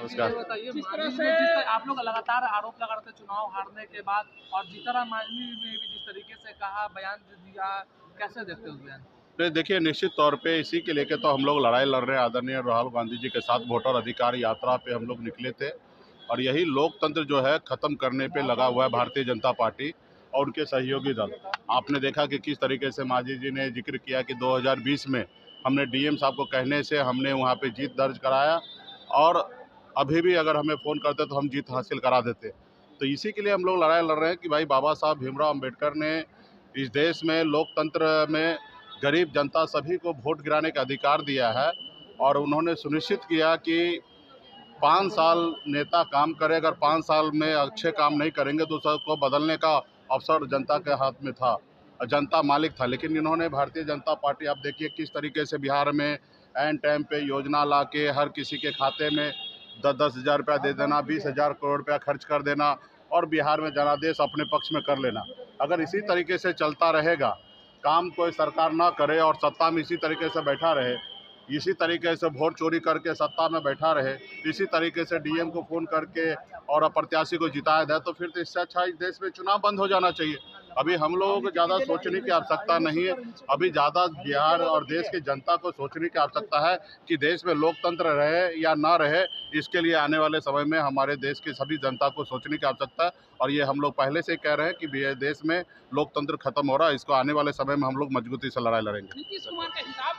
नमस्कार। ये बताइए, मांझी में जिस तरह आप लोग लगातार आरोप लगा रहे थे चुनाव हारने के बाद, और जीतनराम मांझी ने भी जिस तरीके से कहा, बयान दिया, कैसे देखते हो उस बयान? नहीं देखिए, निश्चित तौर पे इसी के लेके तो हम लोग लड़ाई लड़ रहे हैं। आदरणीय राहुल गांधी जी के साथ वोटर अधिकार यात्रा पे हम लोग निकले थे, और यही लोकतंत्र जो है खत्म करने पे लगा हुआ है भारतीय जनता पार्टी और उनके सहयोगी दल। आपने देखा कि किस तरीके से मांझी जी ने जिक्र किया कि 2020 में हमने डीएम साहब को कहने से हमने वहाँ पे जीत दर्ज कराया, और अभी भी अगर हमें फ़ोन करते तो हम जीत हासिल करा देते। तो इसी के लिए हम लोग लड़ाई लड़ रहे हैं कि भाई बाबा साहब भीमराव अम्बेडकर ने इस देश में लोकतंत्र में गरीब जनता सभी को वोट गिराने का अधिकार दिया है, और उन्होंने सुनिश्चित किया कि 5 साल नेता काम करे, अगर 5 साल में अच्छे काम नहीं करेंगे तो सबको बदलने का अवसर जनता के हाथ में था, जनता मालिक था। लेकिन इन्होंने भारतीय जनता पार्टी, आप देखिए किस तरीके से बिहार में ऐन टाइम पे योजना ला के हर किसी के खाते में 10-10 हज़ार रुपया दे देना, 20,000 करोड़ रुपया खर्च कर देना, और बिहार में जनादेश अपने पक्ष में कर लेना। अगर इसी तरीके से चलता रहेगा, काम कोई सरकार ना करे और सत्ता में इसी तरीके से बैठा रहे, इसी तरीके से वोट चोरी करके सत्ता में बैठा रहे, इसी तरीके से डीएम को फ़ोन करके और प्रत्याशी को जिताया जाए, तो फिर तो इससे अच्छा इस देश में चुनाव बंद हो जाना चाहिए। अभी हम लोगों को ज़्यादा सोचने की आवश्यकता नहीं है। अभी ज़्यादा बिहार और देश की जनता को सोचने की आवश्यकता है कि देश में लोकतंत्र रहे या ना रहे। इसके लिए आने वाले समय में हमारे देश की सभी जनता को सोचने की आवश्यकता है, और ये हम लोग पहले से ही कह रहे हैं कि देश में लोकतंत्र खत्म हो रहा है। इसको आने वाले समय में हम लोग मजबूती से लड़ाई लड़ेंगे। नीतीश कुमार का हिसाब